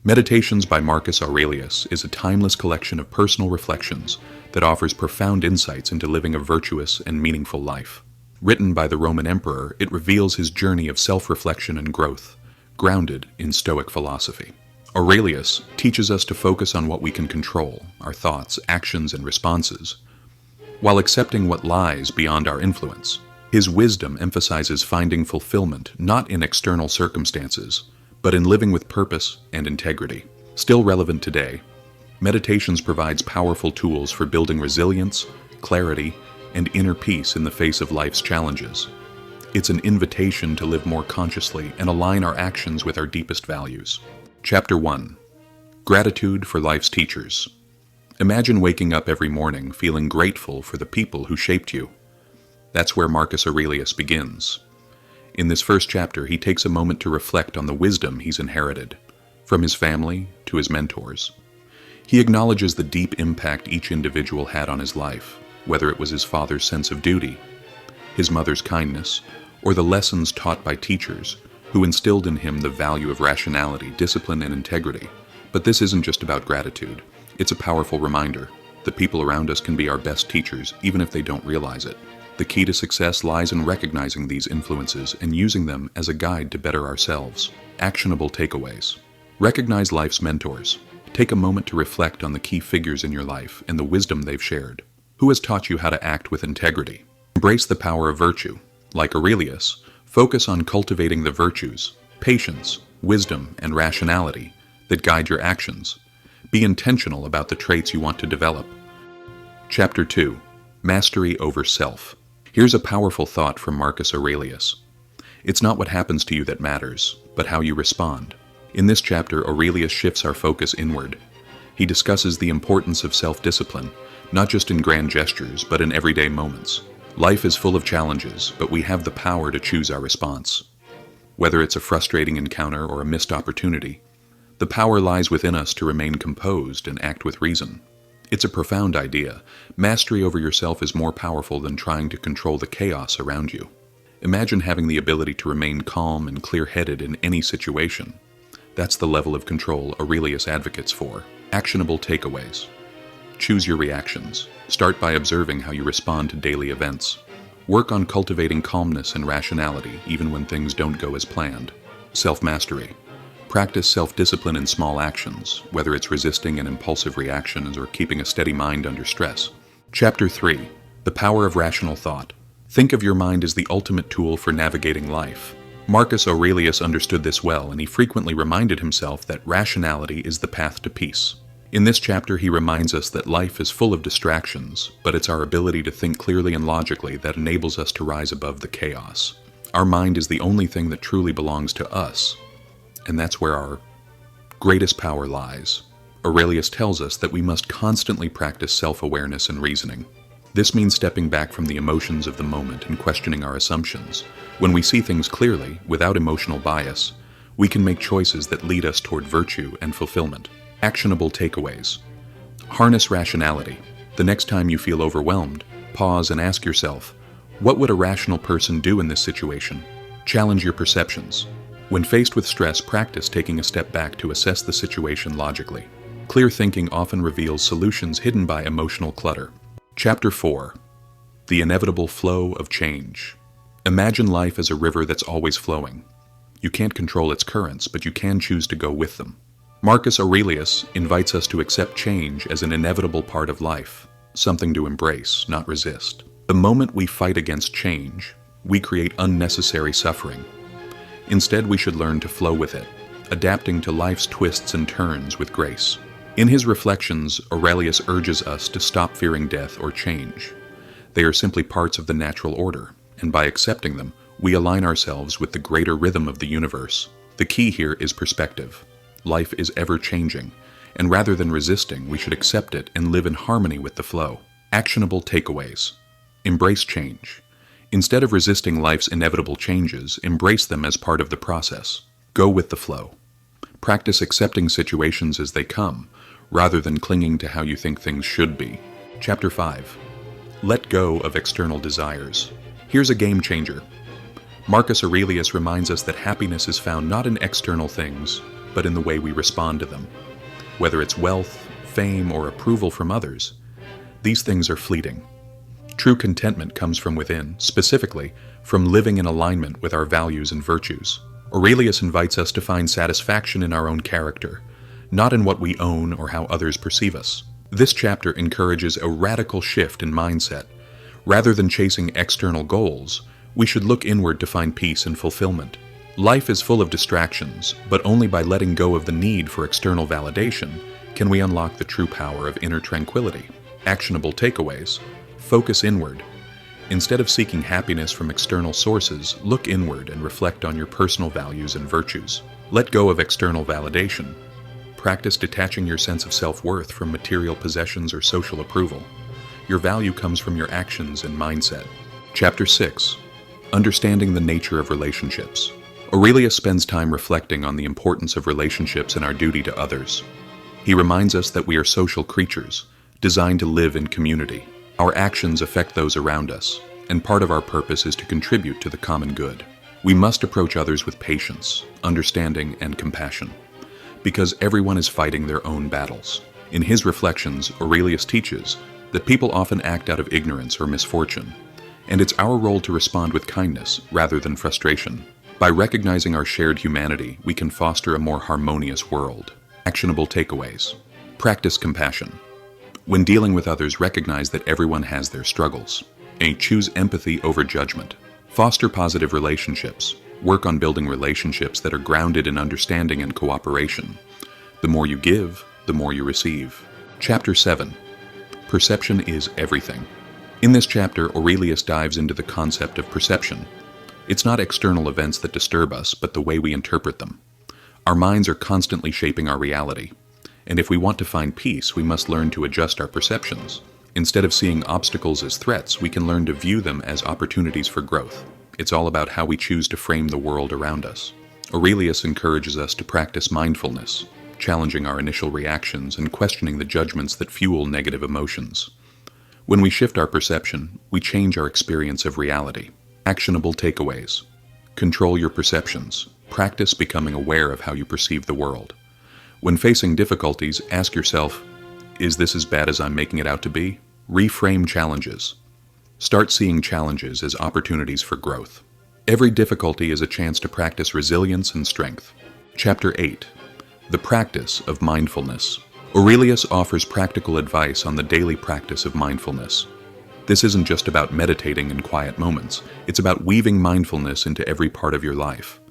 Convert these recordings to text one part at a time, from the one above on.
Meditations by Marcus Aurelius is a timeless collection of personal reflections that offers profound insights into living a virtuous and meaningful life. Written by the Roman emperor, it reveals his journey of self-reflection and growth, grounded in Stoic philosophy. Aurelius teaches us to focus on what we can control, our thoughts, actions, and responses, while accepting what lies beyond our influence. His wisdom emphasizes finding fulfillment not in external circumstances, but in living with purpose and integrity. Still relevant today, Meditations provides powerful tools for building resilience, clarity, and inner peace in the face of life's challenges. It's an invitation to live more consciously and align our actions with our deepest values. Chapter 1. Gratitude for Life's Teachers. Imagine waking up every morning feeling grateful for the people who shaped you. That's where Marcus Aurelius begins. In this first chapter, he takes a moment to reflect on the wisdom he's inherited, from his family to his mentors. He acknowledges the deep impact each individual had on his life, whether it was his father's sense of duty, his mother's kindness, or the lessons taught by teachers who instilled in him the value of rationality, discipline, and integrity. But this isn't just about gratitude. It's a powerful reminder that people around us can be our best teachers, even if they don't realize it. The key to success lies in recognizing these influences and using them as a guide to better ourselves. Actionable takeaways. Recognize life's mentors. Take a moment to reflect on the key figures in your life and the wisdom they've shared. Who has taught you how to act with integrity? Embrace the power of virtue. Like Aurelius, focus on cultivating the virtues, patience, wisdom, and rationality that guide your actions. Be intentional about the traits you want to develop. Chapter 2. Mastery over self. Here's a powerful thought from Marcus Aurelius. It's not what happens to you that matters, but how you respond. In this chapter, Aurelius shifts our focus inward. He discusses the importance of self-discipline, not just in grand gestures, but in everyday moments. Life is full of challenges, but we have the power to choose our response. Whether it's a frustrating encounter or a missed opportunity, the power lies within us to remain composed and act with reason. It's a profound idea. Mastery over yourself is more powerful than trying to control the chaos around you. Imagine having the ability to remain calm and clear-headed in any situation. That's the level of control Aurelius advocates for. Actionable takeaways. Choose your reactions. Start by observing how you respond to daily events. Work on cultivating calmness and rationality even when things don't go as planned. Self-mastery. Practice self-discipline in small actions, whether it's resisting an impulsive reactions or keeping a steady mind under stress. Chapter 3. The Power of Rational Thought. Think of your mind as the ultimate tool for navigating life. Marcus Aurelius understood this well, and he frequently reminded himself that rationality is the path to peace. In this chapter, he reminds us that life is full of distractions, but it's our ability to think clearly and logically that enables us to rise above the chaos. Our mind is the only thing that truly belongs to us, and that's where our greatest power lies. Aurelius tells us that we must constantly practice self-awareness and reasoning. This means stepping back from the emotions of the moment and questioning our assumptions. When we see things clearly, without emotional bias, we can make choices that lead us toward virtue and fulfillment. Actionable takeaways. Harness rationality. The next time you feel overwhelmed, pause and ask yourself, what would a rational person do in this situation? Challenge your perceptions. When faced with stress, practice taking a step back to assess the situation logically. Clear thinking often reveals solutions hidden by emotional clutter. Chapter 4. The Inevitable Flow of Change. Imagine life as a river that's always flowing. You can't control its currents, but you can choose to go with them. Marcus Aurelius invites us to accept change as an inevitable part of life, something to embrace, not resist. The moment we fight against change, we create unnecessary suffering. Instead, we should learn to flow with it, adapting to life's twists and turns with grace. In his reflections, Aurelius urges us to stop fearing death or change. They are simply parts of the natural order, and by accepting them, we align ourselves with the greater rhythm of the universe. The key here is perspective. Life is ever-changing, and rather than resisting, we should accept it and live in harmony with the flow. Actionable takeaways. Embrace change. Instead of resisting life's inevitable changes, embrace them as part of the process. Go with the flow. Practice accepting situations as they come, rather than clinging to how you think things should be. Chapter 5. Let go of external desires. Here's a game changer. Marcus Aurelius reminds us that happiness is found not in external things, but in the way we respond to them. Whether it's wealth, fame, or approval from others, these things are fleeting. True contentment comes from within, specifically from living in alignment with our values and virtues. Aurelius invites us to find satisfaction in our own character, not in what we own or how others perceive us. This chapter encourages a radical shift in mindset. Rather than chasing external goals, we should look inward to find peace and fulfillment. Life is full of distractions, but only by letting go of the need for external validation can we unlock the true power of inner tranquility. Actionable takeaways: focus inward. Instead of seeking happiness from external sources, look inward and reflect on your personal values and virtues. Let go of external validation. Practice detaching your sense of self-worth from material possessions or social approval. Your value comes from your actions and mindset. Chapter 6. Understanding the nature of relationships. Aurelius spends time reflecting on the importance of relationships and our duty to others. He reminds us that we are social creatures, designed to live in community. Our actions affect those around us, and part of our purpose is to contribute to the common good. We must approach others with patience, understanding, and compassion, because everyone is fighting their own battles. In his reflections, Aurelius teaches that people often act out of ignorance or misfortune, and it's our role to respond with kindness rather than frustration. By recognizing our shared humanity, we can foster a more harmonious world. Actionable takeaways. Practice compassion. When dealing with others, recognize that everyone has their struggles, and choose empathy over judgment. Foster positive relationships. Work on building relationships that are grounded in understanding and cooperation. The more you give, the more you receive. Chapter 7. Perception is everything. In this chapter, Aurelius dives into the concept of perception. It's not external events that disturb us, but the way we interpret them. Our minds are constantly shaping our reality, and if we want to find peace, we must learn to adjust our perceptions. Instead of seeing obstacles as threats, we can learn to view them as opportunities for growth. It's all about how we choose to frame the world around us. Aurelius encourages us to practice mindfulness, challenging our initial reactions and questioning the judgments that fuel negative emotions. When we shift our perception, we change our experience of reality. Actionable takeaways. Control your perceptions. Practice becoming aware of how you perceive the world. When facing difficulties, ask yourself, is this as bad as I'm making it out to be? Reframe challenges. Start seeing challenges as opportunities for growth. Every difficulty is a chance to practice resilience and strength. Chapter 8. The practice of mindfulness. Aurelius offers practical advice on the daily practice of mindfulness. This isn't just about meditating in quiet moments. It's about weaving mindfulness into every part of your life.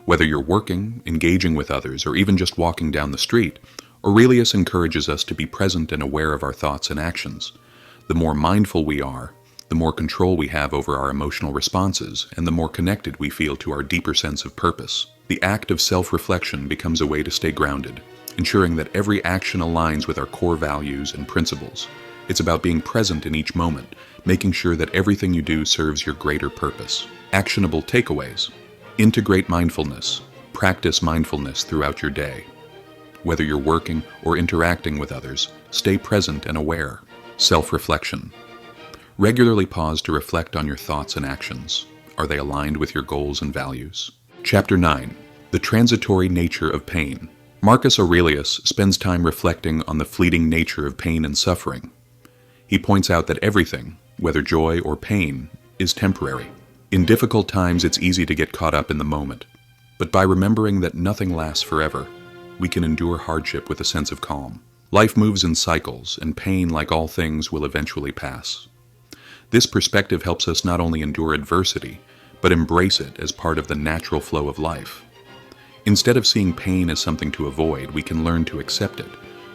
Whether you're working, engaging with others, or even just walking down the street, Aurelius encourages us to be present and aware of our thoughts and actions. The more mindful we are, the more control we have over our emotional responses, and the more connected we feel to our deeper sense of purpose. The act of self-reflection becomes a way to stay grounded, ensuring that every action aligns with our core values and principles. It's about being present in each moment, making sure that everything you do serves your greater purpose. Actionable takeaways. Integrate mindfulness. Practice mindfulness throughout your day. Whether you're working or interacting with others, stay present and aware. Self-reflection. Regularly pause to reflect on your thoughts and actions. Are they aligned with your goals and values? Chapter 9. The transitory nature of pain. Marcus Aurelius spends time reflecting on the fleeting nature of pain and suffering. He points out that everything, whether joy or pain, is temporary. In difficult times, it's easy to get caught up in the moment, but by remembering that nothing lasts forever, we can endure hardship with a sense of calm. Life moves in cycles, and pain, like all things, will eventually pass. This perspective helps us not only endure adversity, but embrace it as part of the natural flow of life. Instead of seeing pain as something to avoid, we can learn to accept it,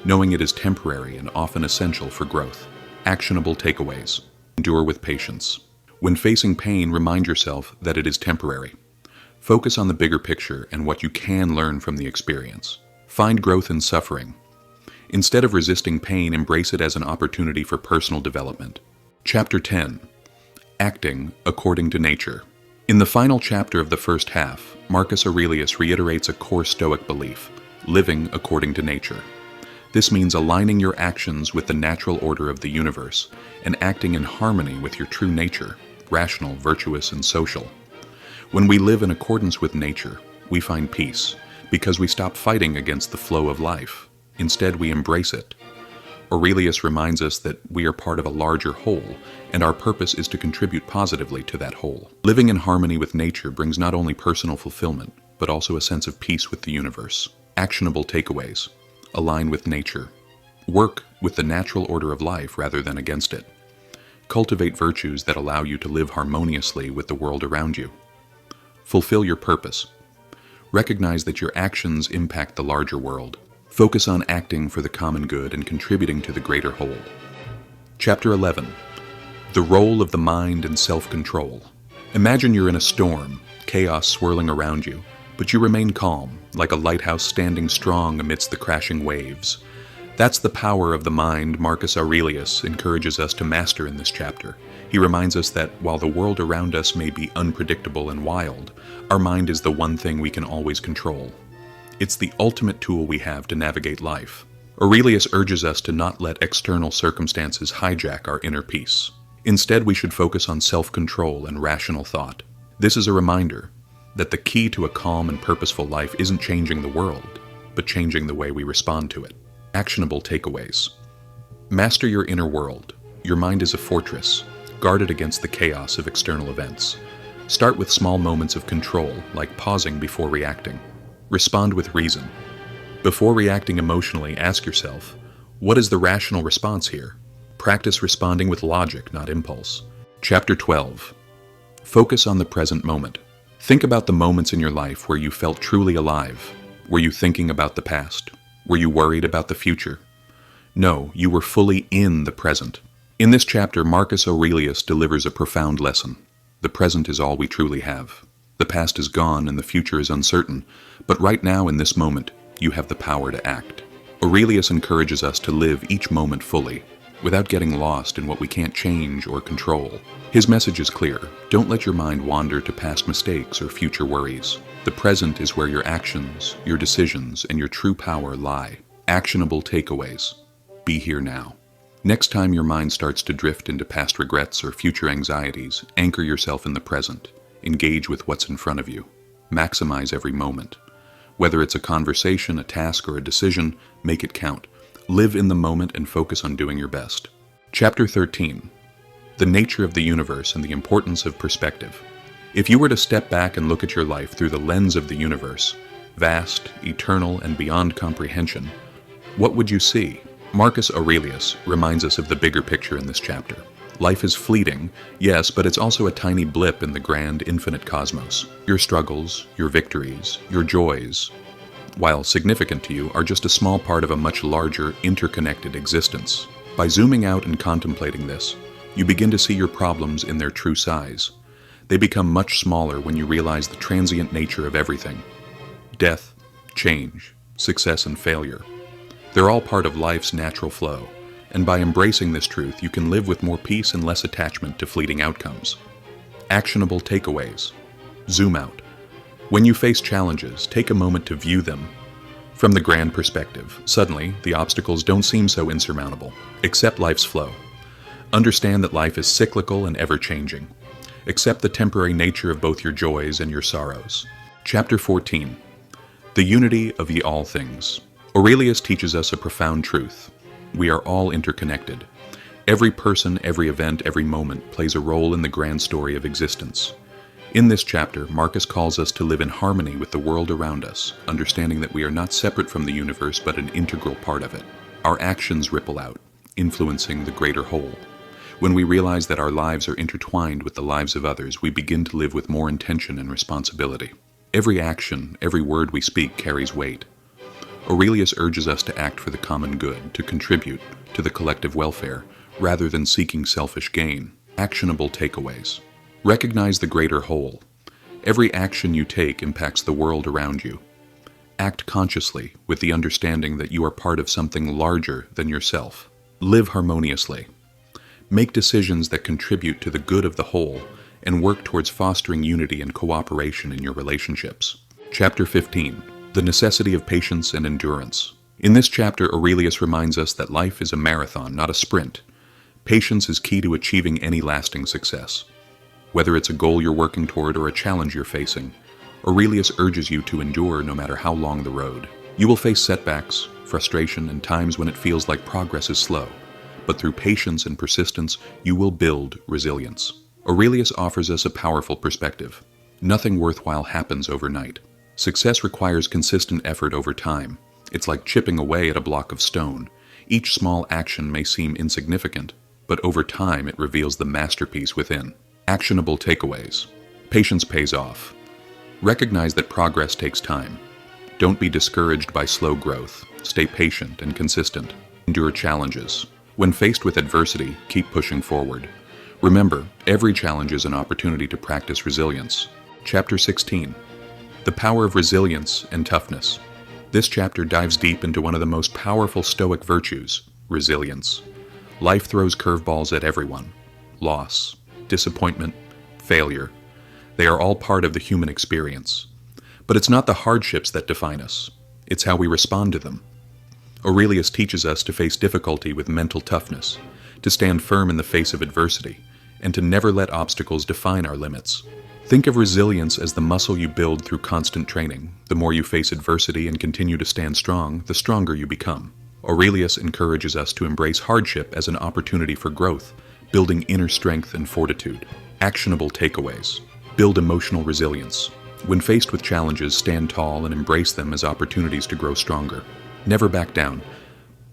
knowing it is temporary and often essential for growth. Actionable takeaways. Endure with patience. When facing pain, remind yourself that it is temporary. Focus on the bigger picture and what you can learn from the experience. Find growth in suffering. Instead of resisting pain, embrace it as an opportunity for personal development. Chapter 10. Acting according to nature. In the final chapter of the first half, Marcus Aurelius reiterates a core Stoic belief: living according to nature. This means aligning your actions with the natural order of the universe and acting in harmony with your true nature, rational, virtuous, and social. When we live in accordance with nature, we find peace, because we stop fighting against the flow of life. Instead, we embrace it. Aurelius reminds us that we are part of a larger whole, and our purpose is to contribute positively to that whole. Living in harmony with nature brings not only personal fulfillment, but also a sense of peace with the universe. Actionable takeaways. Align with nature. Work with the natural order of life rather than against it. Cultivate virtues that allow you to live harmoniously with the world around you. Fulfill your purpose. Recognize that your actions impact the larger world. Focus on acting for the common good and contributing to the greater whole. Chapter 11. The role of the mind and self-control. Imagine you're in a storm, chaos swirling around you, but you remain calm, like a lighthouse standing strong amidst the crashing waves. That's the power of the mind Marcus Aurelius encourages us to master in this chapter. He reminds us that while the world around us may be unpredictable and wild, our mind is the one thing we can always control. It's the ultimate tool we have to navigate life. Aurelius urges us to not let external circumstances hijack our inner peace. Instead, we should focus on self-control and rational thought. This is a reminder that the key to a calm and purposeful life isn't changing the world, but changing the way we respond to it. Actionable takeaways. Master your inner world. Your mind is a fortress, guarded against the chaos of external events. Start with small moments of control, like pausing before reacting. Respond with reason. Before reacting emotionally, ask yourself, what is the rational response here? Practice responding with logic, not impulse. Chapter 12. Focus on the present moment. Think about the moments in your life where you felt truly alive. Were you thinking about the past? Were you worried about the future? No, you were fully in the present. In this chapter, Marcus Aurelius delivers a profound lesson. The present is all we truly have. The past is gone and the future is uncertain, but right now in this moment, you have the power to act. Aurelius encourages us to live each moment fully, without getting lost in what we can't change or control. His message is clear. Don't let your mind wander to past mistakes or future worries. The present is where your actions, your decisions, and your true power lie. Actionable takeaways. Be here now. Next time your mind starts to drift into past regrets or future anxieties, anchor yourself in the present. Engage with what's in front of you. Maximize every moment. Whether it's a conversation, a task, or a decision, make it count. Live in the moment and focus on doing your best. Chapter 13. The nature of the universe and the importance of perspective. If you were to step back and look at your life through the lens of the universe, vast, eternal, and beyond comprehension, what would you see? Marcus Aurelius reminds us of the bigger picture in this chapter. Life is fleeting, yes, but it's also a tiny blip in the grand, infinite cosmos. Your struggles, your victories, your joys, while significant to you, are just a small part of a much larger, interconnected existence. By zooming out and contemplating this, you begin to see your problems in their true size. They become much smaller when you realize the transient nature of everything. Death, change, success, and failure. They're all part of life's natural flow. And by embracing this truth, you can live with more peace and less attachment to fleeting outcomes. Actionable takeaways. Zoom out. When you face challenges, take a moment to view them from the grand perspective. Suddenly, the obstacles don't seem so insurmountable. Accept life's flow. Understand that life is cyclical and ever-changing. Accept the temporary nature of both your joys and your sorrows. Chapter 14. The unity of ye all things. Aurelius teaches us a profound truth. We are all interconnected. Every person, every event, every moment plays a role in the grand story of existence. In this chapter, Marcus calls us to live in harmony with the world around us, understanding that we are not separate from the universe but an integral part of it. Our actions ripple out, influencing the greater whole. When we realize that our lives are intertwined with the lives of others, we begin to live with more intention and responsibility. Every action, every word we speak carries weight. Aurelius urges us to act for the common good, to contribute to the collective welfare, rather than seeking selfish gain. Actionable takeaways. Recognize the greater whole. Every action you take impacts the world around you. Act consciously, with the understanding that you are part of something larger than yourself. Live harmoniously. Make decisions that contribute to the good of the whole, and work towards fostering unity and cooperation in your relationships. Chapter 15. The necessity of patience and endurance. In this chapter, Aurelius reminds us that life is a marathon, not a sprint. Patience is key to achieving any lasting success. Whether it's a goal you're working toward or a challenge you're facing, Aurelius urges you to endure no matter how long the road. You will face setbacks, frustration, and times when it feels like progress is slow, but through patience and persistence, you will build resilience. Aurelius offers us a powerful perspective. Nothing worthwhile happens overnight. Success requires consistent effort over time. It's like chipping away at a block of stone. Each small action may seem insignificant, but over time it reveals the masterpiece within. Actionable takeaways. Patience pays off. Recognize that progress takes time. Don't be discouraged by slow growth. Stay patient and consistent. Endure challenges. When faced with adversity, keep pushing forward. Remember, every challenge is an opportunity to practice resilience. Chapter 16. The Power of Resilience and Toughness. This chapter dives deep into one of the most powerful Stoic virtues, resilience. Life throws curveballs at everyone. Loss, disappointment, failure. They are all part of the human experience. But it's not the hardships that define us. It's how we respond to them. Aurelius teaches us to face difficulty with mental toughness, to stand firm in the face of adversity, and to never let obstacles define our limits. Think of resilience as the muscle you build through constant training. The more you face adversity and continue to stand strong, the stronger you become. Aurelius encourages us to embrace hardship as an opportunity for growth, building inner strength and fortitude. Actionable takeaways. Build emotional resilience. When faced with challenges, stand tall and embrace them as opportunities to grow stronger. Never back down.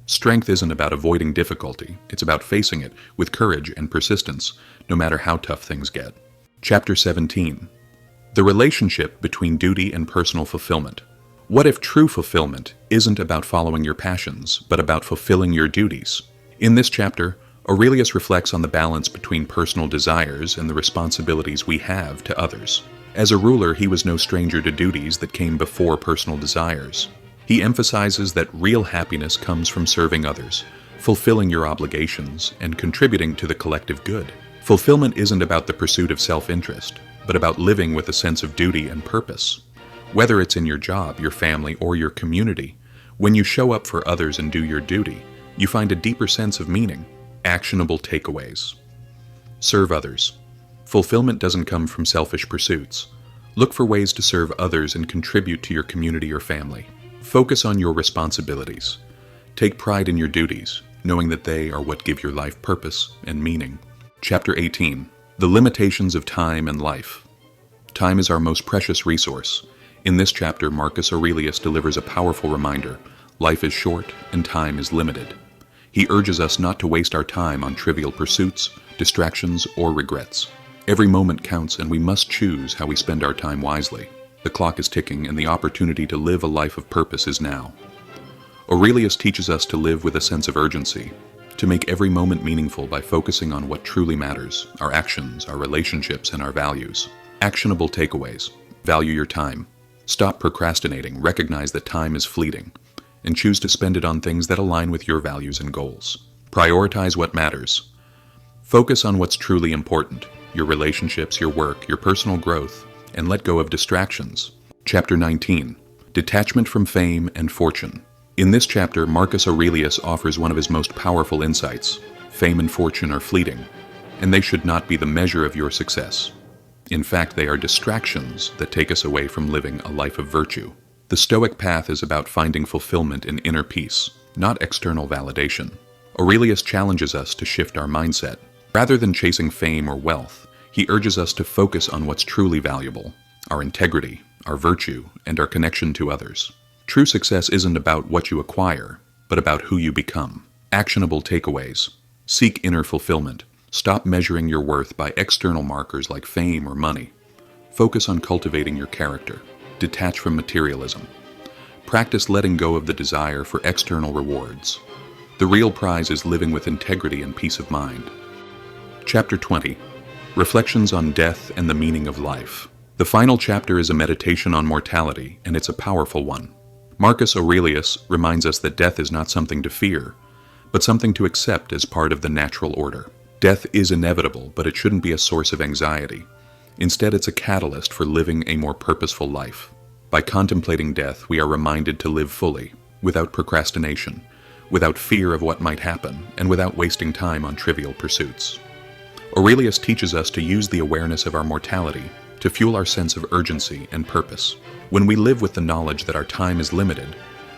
Strength isn't about avoiding difficulty, it's about facing it with courage and persistence, no matter how tough things get. Chapter 17. The relationship between duty and personal fulfillment. What if true fulfillment isn't about following your passions, but about fulfilling your duties? In this chapter, Aurelius reflects on the balance between personal desires and the responsibilities we have to others. As a ruler, he was no stranger to duties that came before personal desires. He emphasizes that real happiness comes from serving others, fulfilling your obligations, and contributing to the collective good. Fulfillment isn't about the pursuit of self-interest, but about living with a sense of duty and purpose. Whether it's in your job, your family, or your community, when you show up for others and do your duty, you find a deeper sense of meaning. Actionable takeaways. Serve others. Fulfillment doesn't come from selfish pursuits. Look for ways to serve others and contribute to your community or family. Focus on your responsibilities. Take pride in your duties, knowing that they are what give your life purpose and meaning. Chapter 18. The Limitations of Time and Life. Time is our most precious resource. In this chapter, Marcus Aurelius delivers a powerful reminder. Life is short and time is limited. He urges us not to waste our time on trivial pursuits, distractions, or regrets. Every moment counts, and we must choose how we spend our time wisely. The clock is ticking, and the opportunity to live a life of purpose is now. Aurelius teaches us to live with a sense of urgency, to make every moment meaningful by focusing on what truly matters, our actions, our relationships, and our values. Actionable takeaways. Value your time. Stop procrastinating, recognize that time is fleeting, and choose to spend it on things that align with your values and goals. Prioritize what matters. Focus on what's truly important, your relationships, your work, your personal growth, and let go of distractions. Chapter 19. Detachment from Fame and Fortune. In this chapter, Marcus Aurelius offers one of his most powerful insights. Fame and fortune are fleeting, and they should not be the measure of your success. In fact, they are distractions that take us away from living a life of virtue. The Stoic path is about finding fulfillment in inner peace, not external validation. Aurelius challenges us to shift our mindset. Rather than chasing fame or wealth, he urges us to focus on what's truly valuable, our integrity, our virtue, and our connection to others. True success isn't about what you acquire, but about who you become. Actionable takeaways. Seek inner fulfillment. Stop measuring your worth by external markers like fame or money. Focus on cultivating your character. Detach from materialism. Practice letting go of the desire for external rewards. The real prize is living with integrity and peace of mind. Chapter 20. Reflections on Death and the Meaning of Life. The final chapter is a meditation on mortality, and it's a powerful one. Marcus Aurelius reminds us that death is not something to fear, but something to accept as part of the natural order. Death is inevitable, but it shouldn't be a source of anxiety. Instead, it's a catalyst for living a more purposeful life. By contemplating death, we are reminded to live fully, without procrastination, without fear of what might happen, and without wasting time on trivial pursuits. Aurelius teaches us to use the awareness of our mortality to to fuel our sense of urgency and purpose. When we live with the knowledge that our time is limited,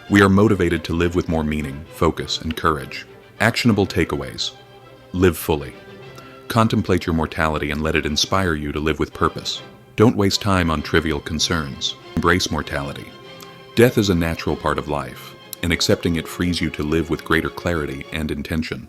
we are motivated to live with more meaning, focus, and courage. Actionable takeaways. Live fully. Contemplate your mortality and let it inspire you to live with purpose. Don't waste time on trivial concerns. Embrace mortality. Death is a natural part of life, and accepting it frees you to live with greater clarity and intention.